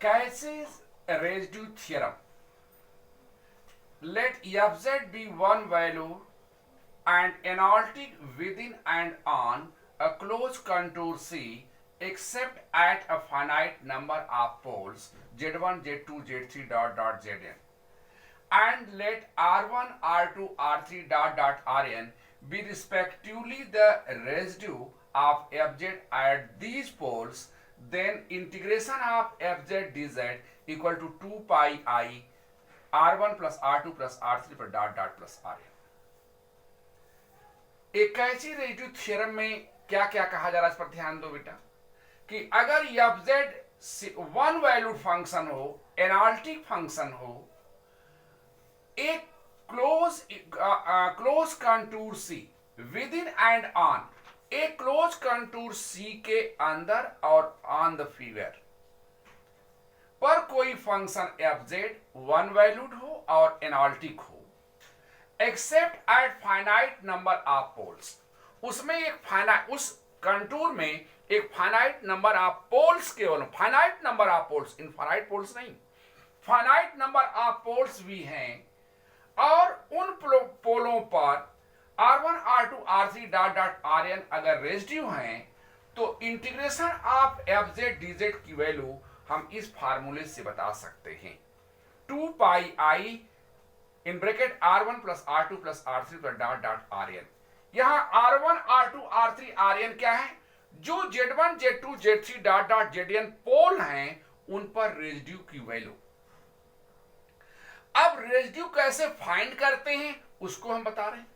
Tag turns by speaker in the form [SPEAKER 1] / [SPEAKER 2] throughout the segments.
[SPEAKER 1] Cauchy's residue theorem. Let fz be one value and analytic within and on a closed contour C except at a finite number of poles z1, z2, z3 dot dot zn, and let r1, r2, r3 dot dot rn be respectively the residue of fz at these poles, then integration of fz dz equal to 2 pi I r1 plus r2 plus r3 पर dot dot plus rn. एक कैची radio theorem में क्या क्या कहा जा रहा है, इस पर ध्यान दो बेटा, कि अगर fz वन वैल्यूड फंक्शन हो, एनालिटिक फंक्शन हो, एक close contour C within and on, एक क्लोज कंटूर सी के अंदर और ऑन द फिगर पर कोई फंक्शन fz वन वैल्यूड हो और एनालिटिक हो, except at finite number of poles, उसमें एक फाइनाइट, उस कंटूर में एक फाइनाइट नंबर ऑफ पोल्स केवल, finite number of poles, infinite poles नहीं, फाइनाइट नंबर ऑफ पोल्स भी हैं, और उन पोलों पर r1, r2, r3 dot dot rn अगर रेजिड्यू हैं तो इंटीग्रेशन ऑफ fz dz की वैल्यू हम इस फार्मूले से बता सकते हैं, 2 pi I in bracket r1 plus r2 plus r3 पर डॉट डॉट rn. यहां r1, r2, r3, rn क्या है? जो z1, z2, z3 dot dot zn पोल हैं उन पर रेजिड्यू की वैल्यू. अब रेजिड्यू कैसे फाइंड करते हैं उसको हम बता रहे हैं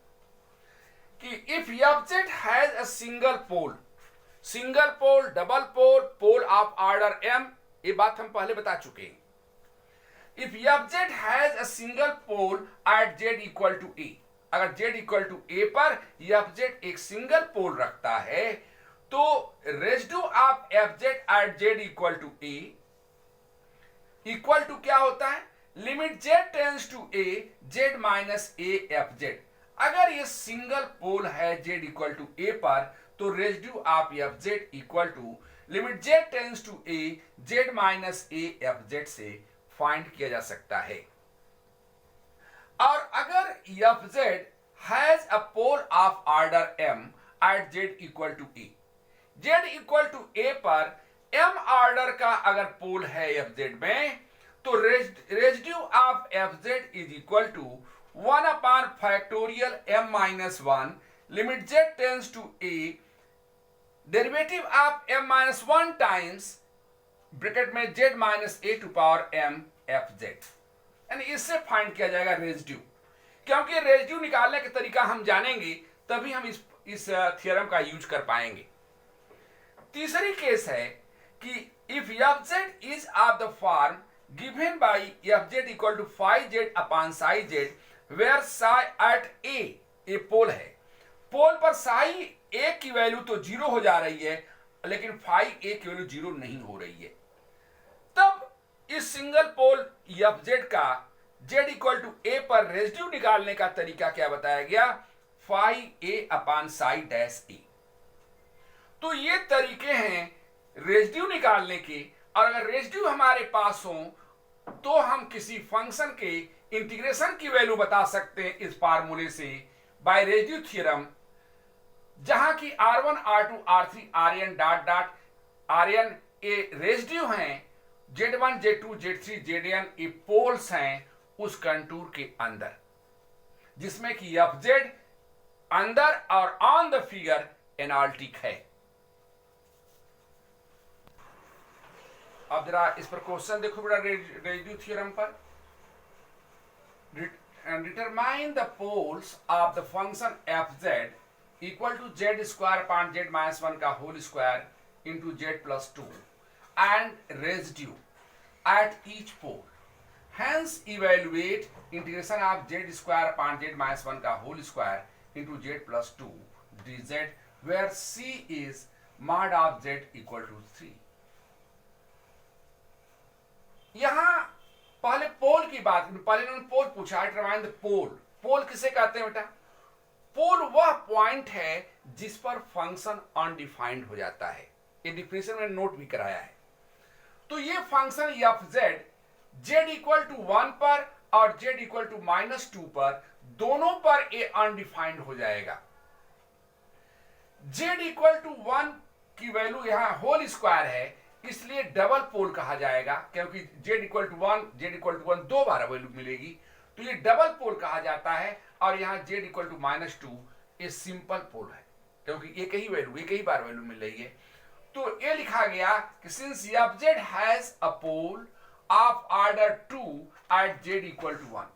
[SPEAKER 1] कि if fz has a single pole, double pole, pole of order m, ये बात हम पहले बता चुके हैं. If fz has a single pole at z equal to a, अगर z equal to a पर fz एक सिंगल पोल रखता है तो residue of fz at z equal to a equal to क्या होता है? Limit z tends to a z minus a fz. अगर ये सिंगल पोल है z इक्वल टू a पर तो residue of fz equal to limit z tends to a z minus a fz से find किया जा सकता है. और अगर fz has a pole of order m at z equal to a, z equal to a पर m order का अगर पोल है fz में तो residue of fz is equal to 1 upon factorial m minus 1 limit z tends to a derivative of m minus 1 times bracket में z minus a to power m fz. यानी इससे find किया जाएगा residue. क्योंकि residue निकालने का तरीका हम जानेंगे तभी हम इस थ्योरम का यूज कर पाएंगे. तीसरी केस है कि if fz is of the form given by fz equal to phi z upon psi z where psi at a, a pole है, पोल पर psi a की वैल्यू तो 0 हो जा रही है लेकिन phi a की वैल्यू 0 नहीं हो रही है. तब इस सिंगल पोल fz का z इक्वल टू a पर रेजिड्यू निकालने का तरीका क्या बताया गया? phi a upon psi dash a. तो ये तरीके हैं रेजिड्यू निकालने के, और अगर रेजिड्यू हमारे पास हो तो हम किसी फंक्शन के इंटीग्रेशन की वैल्यू बता सकते हैं इस फार्मूले से बाय रेजिड्यू थ्योरम, जहां की r1, r2, r3, rn dot dot rn ए रेजिड्यू हैं, z1, z2, z3, zn ये पोल्स हैं उस कंटूर के अंदर, जिसमें कि fz अंदर और ऑन द फिगर एनालिटिक है. अब जरा इस पर क्वेश्चन देखो बेटा रेजिड्यू थ्योरम पर. Determine the poles of the function fz equal to z square upon z minus 1 का whole square into z plus 2 and residue at each pole. Hence evaluate integration of z square upon z minus 1 का whole square into z plus 2 dz where c is mod of z equal to 3. यहां पहले पोल की बात, पहले उन्होंने पोल पूछा, determine the पोल. पोल किसे कहते हैं बेटा? पोल वह पॉइंट है जिस पर फंक्शन अनडिफाइंड हो जाता है. ये डिफिनेशन में नोट भी कराया है. तो तो ये function F Z Z equal to 1 पर और जेड इक्वल टू -2 पर दोनों पर ए अनडिफाइंड हो जाएगा। जेड इक्वल टू 1 की वैल्यू यहां होल स्क्वायर है, इसलिए डबल पोल कहा जाएगा, क्योंकि Z equal to 1 Z equal to 1 दो बार वैल्यू मिलेगी, तो ये डबल पोल कहा जाता है। और यहां जेड इक्वल टू -2 ये सिंपल पोल है, क्योंकि एक ही वैल्यू एक ही बार वैल्यू मिल रही है। तो ये लिखा गया कि since F Z has a pole of order 2 at Z equal to 1,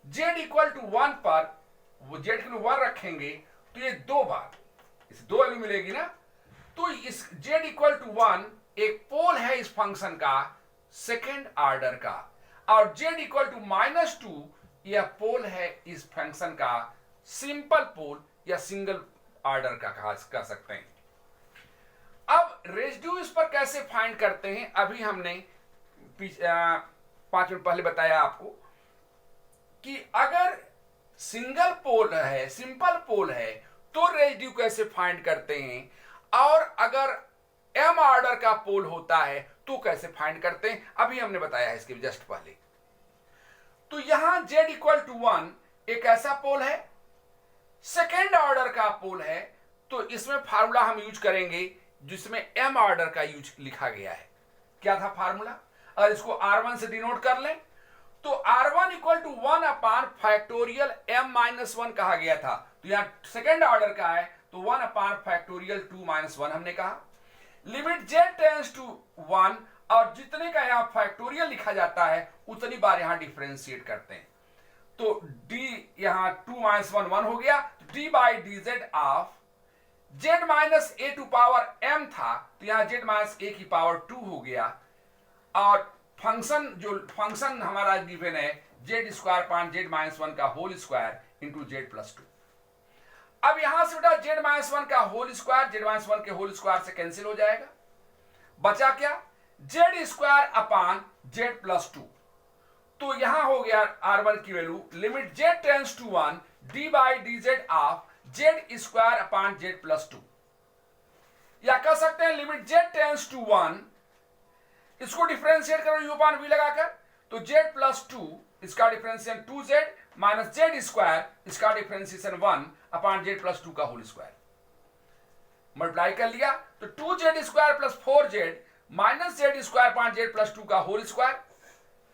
[SPEAKER 1] Z equal to 1 पर वो जेड के लिए 1 रखेंगे तो ये दो बार इस दो वैल्यू मिलेगी ना। तो इस जेड इक्वल टू 1 एक पोल है इस फंक्शन का सेकेंड ऑर्डर का, और जेड इक्वल टू -2 यह पोल है इस फंक्शन का सिंपल पोल या सिंगल ऑर्डर का कह सकते हैं। अब रेसिड्यू इस पर कैसे फाइंड करते हैं, अभी हमने 5 मिनट पहले बताया आपको कि अगर सिंगल पोल है सिंपल पोल है तो रेसिड्यू कैसे फाइंड करते हैं, और अगर एम ऑर्डर का पोल होता है तो कैसे फाइंड करते हैं, अभी हमने बताया है इसके जस्ट पहले। तो यहां जेड इक्वल टू 1 एक ऐसा पोल है, सेकेंड ऑर्डर का पोल है, तो इसमें फार्मूला हम यूज करेंगे जिसमें एम ऑर्डर का यूज लिखा गया है। क्या था फार्मूला, और इसको R1 से डिनोट कर लें तो R1 equal to 1 upon factorial m-1 कहा गया था। तो यहां सेकेंड ऑर्डर का है तो 1 अपान फैक्टोरियल 2-1 हमने कहा। लिमिट z टेंड्स टू 1, और जितने का यहां फैक्टोरियल लिखा जाता है उतनी बार यहां डिफरेंशिएट करते हैं। तो d यहां 2-1 1 हो गया, तो d by D Z of z minus A to power m था, तो यहां z माइनस ए की पावर 2 हो गया। और फंक्शन हमारा गिवन है जेड स्क्वायर पान जेड -1 का whole square into Z plus 2। अब यहां से बेटा जेड -1 का होल स्क्वायर जेड -1 के होल स्क्वायर से कैंसिल हो जाएगा, बचा क्या Z square upon Z plus 2। तो यहां हो गया R1 की value limit z tends to 1 D by D Z of Z square upon Z plus 2, या कह सकते हैं लिमिट z टेंड्स टू 1, इसको डिफरेंशिएट करो u अपान v लगाकर, तो z प्लस 2 इसका differentiation 2z minus Z square इसका डिफरेंशिएशन 1 अपान जेड प्लस 2 का होल स्क्वायर मल्टीप्लाई कर लिया, तो 2z square plus 4z minus Z square upon Z plus 2 का होल स्क्वायर,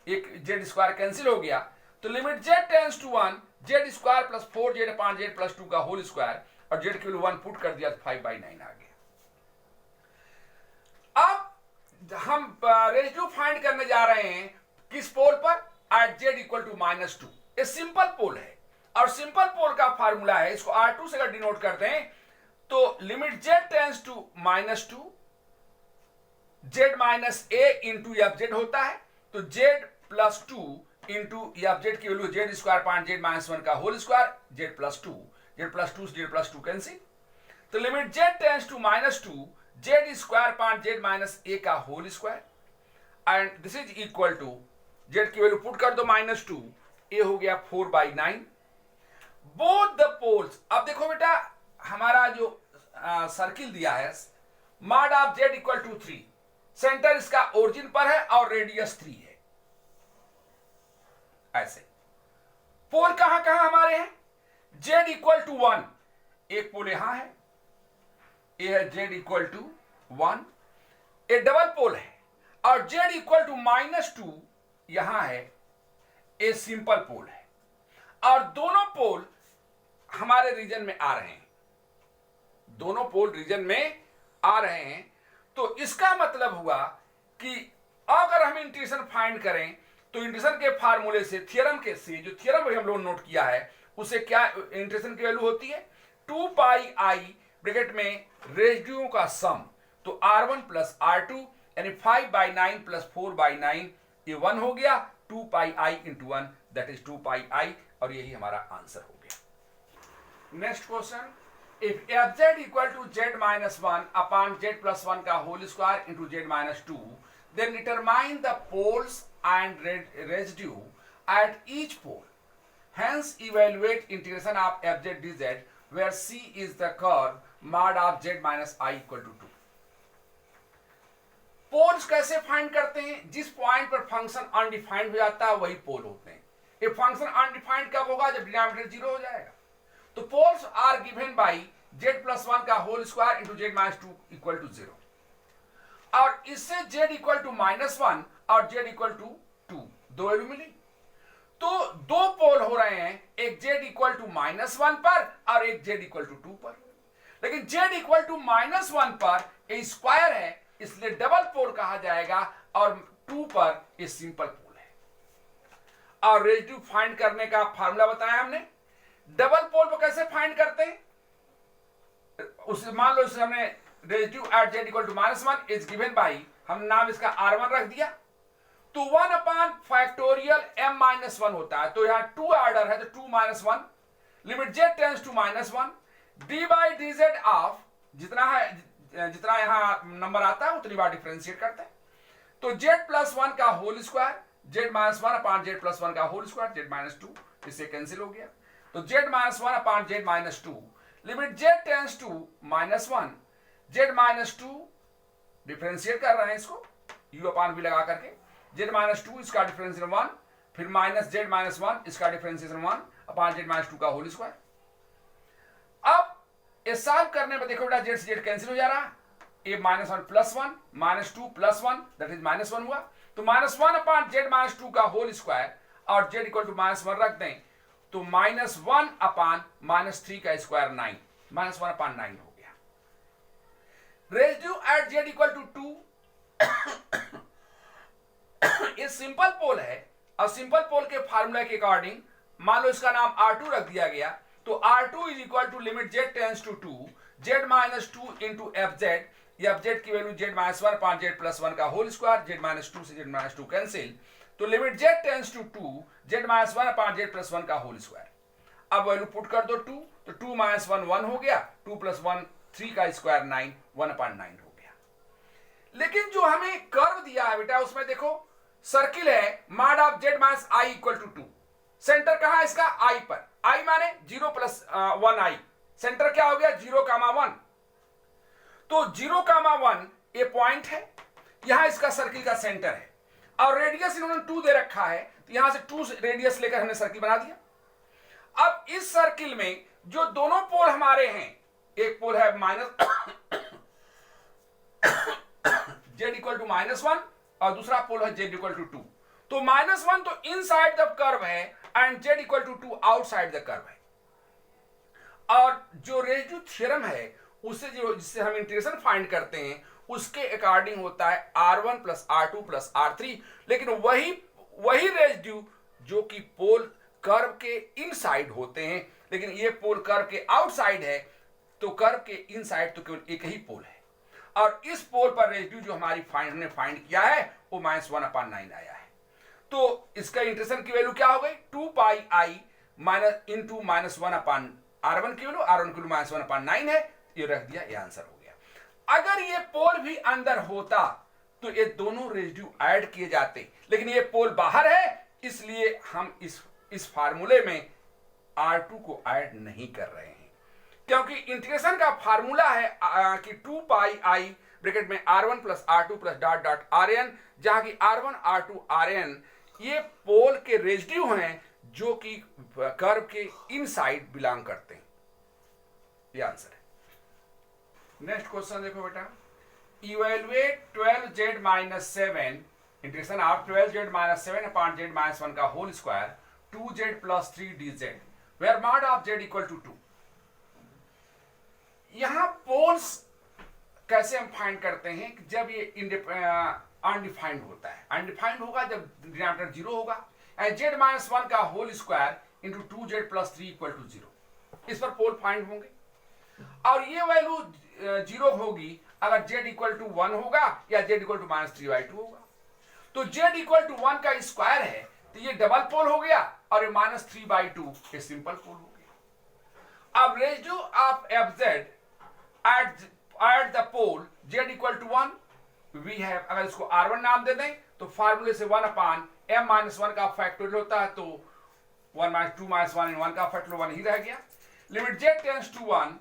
[SPEAKER 1] एक जेड स्क्वायर कैंसिल हो गया, तो limit z tends to 1 Z square plus 4z upon Z plus 2 का होल स्क्वायर, और जेड की वैल्यू 1 पुट कर दिया तो 5/9 आ गया। अब हम रेसिड्यू फाइंड करने जा रहे हैं किस पोल पर, एट जेड इक्वल टू -2। ये सिंपल पोल है, और सिंपल पोल का फार्मूला है, इसको R2 से अगर डिनोट करते हैं तो limit z tends to -2 z minus a into f z होता है, तो z plus 2 into f z की value z square upon Z -1 का whole square z plus 2 z plus 2 cancel, तो limit z tends to -2 z square upon z minus a का whole square, and this is equal to z की value put कर दो -2, ए हो गया 4/9। Both the poles, अब देखो बेटा हमारा जो सर्किल दिया है mod of Z equal to 3, centre इसका ओरिजिन पर है और रेडियस 3 है। ऐसे पोल कहां कहां हमारे हैं, जेड इक्वल टू 1 एक पोल यहां है, ये है जेड इक्वल टू 1, एक डबल पोल है, और जेड इक्वल टू -2 यहां है, ए सिंपल पोल है, और दोनों पोल हमारे रीजन में आ रहे हैं, दोनों पोल रीजन में आ रहे हैं। तो इसका मतलब हुआ कि अगर हम इंटीग्रेशन फाइंड करें तो इंटीग्रेशन के फार्मूले से थ्योरम के से जो थ्योरम हम लोग नोट किया है उसे क्या इंटीग्रेशन की वैल्यू होती है 2πi ब्रैकेट में रेसिड्यूओं का सम, तो R1 प्लस R2 यानी 5/9 प्लस 4/9 ये 1 हो गया, 2πi into 1 that is 2πi, और यही हमारा आंसर हो गया। Next question, if fz equal to z minus 1 upon z plus 1 का whole square into z minus 2, then determine the poles and residue at each pole, hence evaluate integration of fz dz where c is the curve mod of z minus I equal to 2। Poles कैसे find करते हैं? जिस point पर function undefined हो जाता है वही पोल होते हैं। ये फंक्शन अनडिफाइंड कब होगा? जब डिनोमिनेटर जीरो हो जाएगा। तो poles are given by z+1 का whole square into z-2 equal to 0। और इससे z इक्वल टू -1 और z इक्वल टू 2 दो वैल्यू मिली। तो दो पोल हो रहे हैं, एक z इक्वल टू -1 पर और एक z इक्वल टू 2 पर। लेकिन z इक्वल टू -1 पर ये स्क्वायर है, इसलिए डबल पोल कहा जाएगा, और 2 पर ये सिंपल पोल है। और रेजिड्यू फाइंड करने का फार्मूला बताया हमने। डबल पोल को कैसे फाइंड करते हैं? उसे मान लो इसे हमने residue at z equal to -1 is given by, हम नाम इसका r1 रख दिया, तो 1 अपॉन फैक्टोरियल m-1 होता है। तो यहां 2 ऑर्डर है, तो 2 - 1 limit z tends to -1 d by dz of जितना है, जितना यहां नंबर आता है उतनी बार डिफरेंशिएट करते हैं। तो z+1 का whole square z-1 upon z+1 का होल स्क्वायर z-2, इससे कैंसिल हो गया। तो z-1 upon z-2 limit z tends to -1 z-2 differentiate कर रहे हैं इसको u अपॉन v लगा करके, z-2 इसका डिफरेंशिएशन 1, फिर माइनस z-1 इसका डिफरेंशिएशन 1 अपॉन z-2 का होल स्क्वायर। अब ये सॉल्व करने पर देखो बेटा z से z कैंसिल हो जा रहा है, ये -1 + 1 -2 + 1 दैट इज -1 हुआ। तो -1 अपॉन z-2 का होल स्क्वायर और z इक्वल टू -1 रख दें, तो -1 अपॉन -3 का स्क्वायर 9, -1 अपॉन 9 हो गया। Residue at z equal to 2 ये सिंपल पोल है, और सिंपल पोल के फार्मूला के अकॉर्डिंग मान लो इसका नाम R2 रख दिया गया, तो R2 is equal to limit z tends to 2 z-2 into fz, fz की वैल्यू z-1 अपॉन z+1 का होल स्क्वायर, z-2 से z-2 कैंसिल, तो limit z tends to 2 z-1 upon z+1 का होल स्क्वायर। अब वैल्यू पुट कर दो 2, तो 2 - 1 1 हो गया, 2 + 1 3 का स्क्वायर 9, 1 अपॉन 9 हो गया। लेकिन जो हमें कर्व दिया है बेटा उसमें देखो सर्किल है, mod of z - i equal to 2, centre कहां है इसका? i पर, i माने 0 + 1i, सेंटर क्या हो गया? 0, 1। तो 0, 1 ये पॉइंट है, यहां इसका सर्किल का सेंटर है, और रेडियस इन्होंने 2 दे रखा है, तो यहां से 2 रेडियस लेकर हमने सर्किल बना दिया। अब इस सर्किल में जो दोनों पोल हमारे हैं, एक पोल है z इक्वल टू -1 और दूसरा पोल है z इक्वल टू 2। तो -1 तो इनसाइड द कर्व है and z equal to 2 outside the curve है। और जो रेजिड्यू थ्योरम है उससे जिससे हम इंटीग्रेशन फाइंड करते हैं उसके अकॉर्डिंग होता है R1 + R2 + R3, लेकिन वही रेजिड्यू जो कि पोल कर्व के इनसाइड होते हैं, लेकिन ये पोल कर्व के आउटसाइड है, तो कर्व के इनसाइड तो केवल एक ही पोल है। और इस पोल पर रेजिड्यू जो हमारी हमने फाइंड किया है वो -1 अपॉन 9 आया है। तो इसका इंटीग्रेशन की वैल्यू क्या हो गई? 2πi इंटू -1 अपॉन R1 की वैल्यू, R1 की वैल्यू -1 अपॉन 9 है, ये रख दिया, ये आंसर हो गया। अगर ये पोल भी अंदर होता तो ये दोनों रेजिड्यू ऐड किए जाते, लेकिन ये पोल बाहर है, इसलिए हम इस फार्मूले में R2 को ऐड नहीं कर रहे हैं, क्योंकि इंटीग्रेशन का फार्मूला है कि 2πi ब्रैकेट में R1 + R2 + ... Rn, जहां की R1 R2 Rn ये पोल के रेजिड्यू हैं जो कि कर्व के इनसाइड बिलोंग करते हैं। ये आंसर है। नेक्स्ट क्वेश्चन देखो बेटा, evaluate 12z - 7 integration of 12z - 7 upon z-1 का whole square 2z + 3dz where mod of z equal to 2। यहां पोल्स कैसे हम फाइंड करते हैं कि जब ये अनडिफाइंड होता है, अनडिफाइंड होगा जब डिनोमिनेटर 0 होगा, एंड z-1 का whole square into 2z + 3 equal to 0, इस पर पोल फाइंड होंगे। और ये वैल्यू 0 होगी अगर z इक्वल टू 1 होगा या z इक्वल टू -3/2 होगा। तो z इक्वल टू 1 का स्क्वायर है, तो ये डबल पोल हो गया, और ये -3/2 ये सिंपल पोल हो गया। अब residue of fz at the pole z equal to 1 we have, अगर इसको R1 नाम दे दें तो फार्मूले से 1 अपॉन m-1 का फैक्टोरियल होता है, तो 1 - 2 - 1 1 का फैक्टोरियल 1 ही रह गया। Limit z tends to 1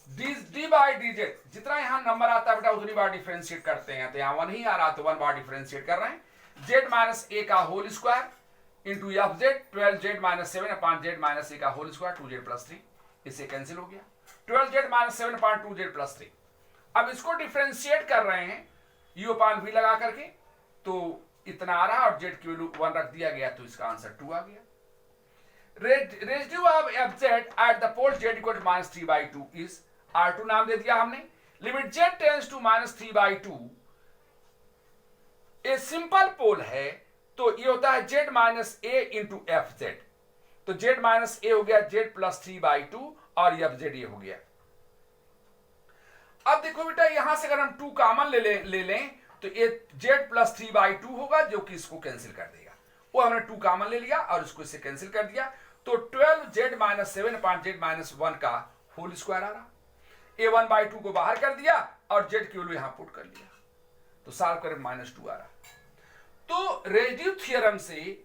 [SPEAKER 1] D by D Z, जितना यहाँ नंबर आता है बेटा उतनी बार डिफरेंशिएट करते हैं। तो यहाँ 1 ही आ रहा तो 1 बार डिफरेंशिएट कर रहे हैं। जेड माइनस ए का whole square into f z 12 z minus 7 upon z minus a का होल स्क्वायर 2 जेड प्लस 3, इससे कैंसिल हो गया 12 z minus 7 upon 2 z plus 3। अब इसको डिफरेंशिएट कर रहे हैं यू अपॉन वी लगा करके, तो इतना आ रहा और जेड की वैल्यू 1 रख दिया गया, तो इसका आंसर 2 आ गया। Residue of f z at the pole z equal to minus 3/2 is R2 नाम दे दिया हमने। Limit z tends to minus 3/2 a simple pole है, तो ये होता है z minus a into f z. तो z माइनस a हो गया z प्लस 3/2 और एफ जेड ये हो गया। अब देखो बेटा यहां से अगर हम 2 कॉमन ले लें तो ये z प्लस 3/2 होगा, जो कि इसको कैंसिल कर देगा। वो हमने 2 कॉमन ले लिया और इसको इससे कैंसिल कर दिया, तो 12z minus 7 upon z minus 1 का होल स्क्वायर आ रहा। a 1/2 को बाहर कर दिया और z की वैल्यू यहां पुट कर लिया, तो सॉल्व करें -2 आ रहा। तो रेजिड्यू थ्योरम से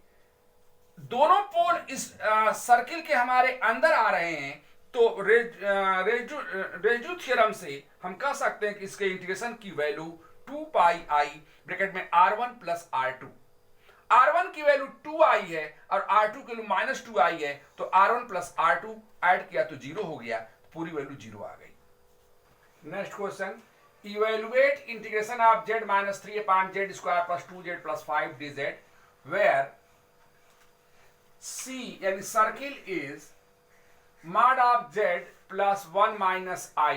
[SPEAKER 1] दोनों पोल इस सर्किल के हमारे अंदर आ रहे हैं, तो रेजिड्यू थ्योरम से हम कह सकते हैं कि इसके इंटीग्रेशन की वैल्यू 2 पाई आई ब्रैकेट में r1 प्लस r2। r1 की वैल्यू 2i है और r2 की वैल्यू -2i है, तो r1 प्लस r2 ऐड किया तो 0 हो गया, पूरी वैल्यू 0 आ गई। Next question, evaluate integration of z minus 3 upon z square plus 2z plus 5 dz where C यानी circle is mod of z plus 1 minus I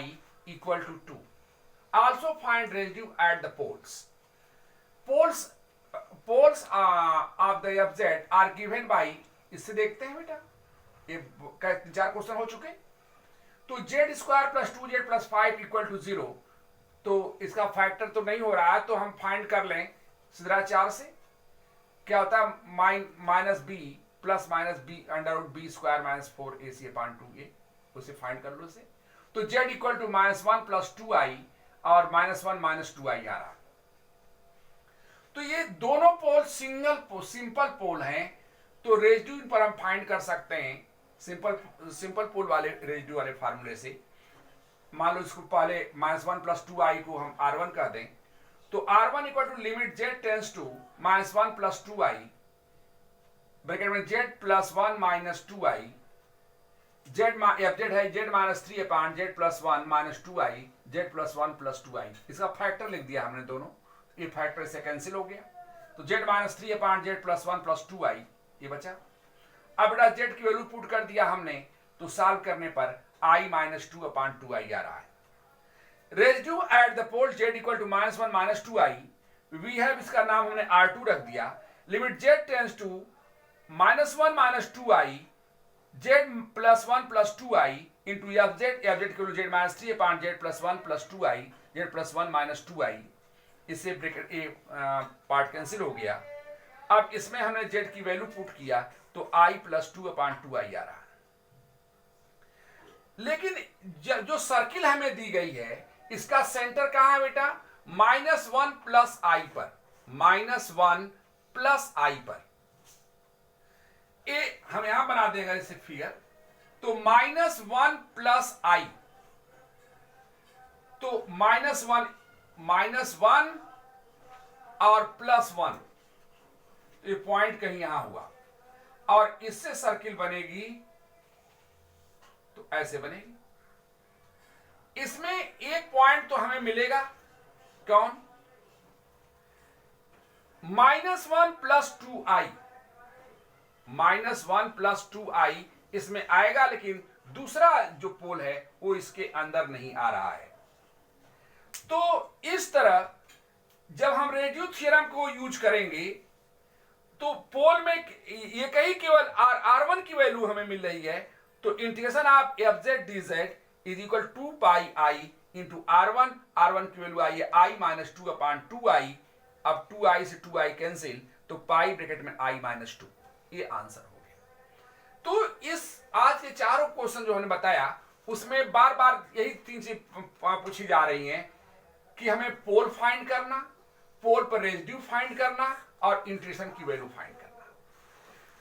[SPEAKER 1] equal to 2. Also find residue at the poles. Poles of the fz are given by, इससे देखते हैं बेटा ये 4 question हो चुके। तो z square plus 2z plus 5 equal to 0, तो इसका फैक्टर तो नहीं हो रहा है, तो हम फाइंड कर लें सीधा 4 से। क्या होता है minus b plus minus b under root b square minus 4ac upon 2a, उसे फाइंड कर लो इसे। तो z equal to -1 plus 2i और -1 माइनस 2i आ रहा। तो ये दोनों पोल सिंपल पोल हैं, तो रेजिड्यू पर हम फाइंड कर सकते हैं सिंपल पोल वाले रेजिड्यू वाले फार्मूले से। मान लो इसको पहले -1 प्लस 2i को हम r1 कह दें, तो r1 equal to limit z tends to -1 plus 2i bracket में z plus 1 minus 2i, z है z minus 3 upon z plus 1 minus 2i, z plus 1 plus 2i। इसका फैक्टर लिख दिया हमने दोनों, ये फैक्टर से कैंसिल हो गया, तो z minus 3 upon z plus 1 plus 2i ये बचा। अब बेटा z की वैल्यू पुट कर दिया हमने, तो सॉल्व करने पर i माइनस 2 अपॉन 2i आ रहा है। Residue at the pole z equal to -1 minus 2i, we have इसका नाम हमने r2 रख दिया। Limit z tends to -1 minus 2i z plus 1 plus 2i into f z की value z minus 3 upon z plus 1 plus 2i, z plus 1 minus 2i, इससे bracket ए part cancel हो गया। अब इसमें हमने z की वैल्यू पुट किया, तो i प्लस 2 अपॉन 2i आ रहा। लेकिन जो सर्किल हमें दी गई है इसका सेंटर कहां है बेटा? -1 प्लस i पर, -1 प्लस i पर। ए हम यहां बना देंगे इसे फिगर, तो -1 प्लस i, तो -1 और प्लस 1, ये पॉइंट कहीं यहां हुआ, और इससे सर्किल बनेगी तो ऐसे बनेगी। इसमें एक पॉइंट तो हमें मिलेगा, कौन? -1 प्लस 2i, -1 प्लस 2i इसमें आएगा, लेकिन दूसरा जो पोल है वो इसके अंदर नहीं आ रहा है। तो इस तरह जब हम रेजिड्यू थ्योरम को यूज करेंगे तो पोल में ये कहीं केवल r1 की वैल्यू हमें मिल रही है, तो integration of f Z D Z is equal 2 pi I into r1 की वैल्यू आई है i माइनस 2 अपॉन 2i। अब 2i से 2i कैंसिल, तो पाई ब्रैकेट में i माइनस 2, ये आंसर हो गया। तो इस आज के चारों क्वेश्चन जो हमने बताया उसमें बार बार यही 3 चीज पूछी जा रही हैं कि हमें पोल फाइंड करना, पोल पर रेजिड्यू फाइंड करना और इंटीग्रेशन की वैल्यू फाइंड करना।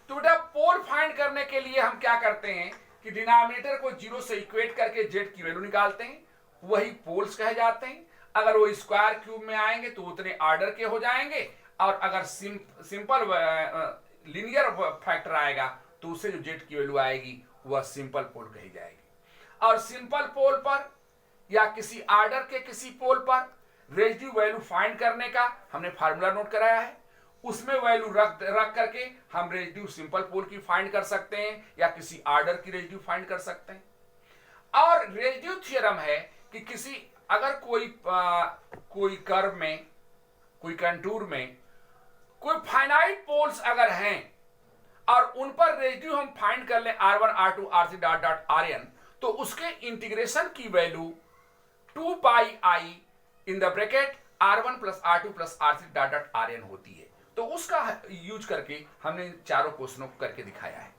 [SPEAKER 1] तो बेटा पोल फाइंड करने के लिए हम क्या करते हैं कि डिनोमिनेटर को 0 से इक्वेट करके जेड की वैल्यू निकालते हैं, वही पोल्स कहे जाते हैं। अगर वो स्क्वायर क्यूब में आएंगे तो उतने ऑर्डर के हो जाएंगे, और अगर सिंपल लीनियर फैक्टर आएगा तो उससे जो जेड की वैल्यू आएगी वह सिंपल पोल कही जाएगी। और सिंपल पोल पर या किसी ऑर्डर के किसी पोल पर रेजिड्यू वैल्यू फाइंड करने का हमने फार्मूला नोट कराया है। उसमें वैल्यू रख करके हम रेजिड्यू सिंपल पोल की फाइंड कर सकते हैं या किसी ऑर्डर की रेजिड्यू फाइंड कर सकते हैं। और रेजिड्यू थ्योरम है कि किसी अगर कोई कर्व में, कोई कंटूर में कोई फाइनाइट पोल्स अगर हैं और उन पर रेजिड्यू हम फाइंड कर लें R1 R2 R3 dot dot Rn, तो उसके इंटीग्रेशन की value 2 pi i in the bracket R1 plus R2 plus R3 dot dot Rn होती है। तो उसका यूज करके हमने चारों क्वेश्चनों को करके दिखाया है।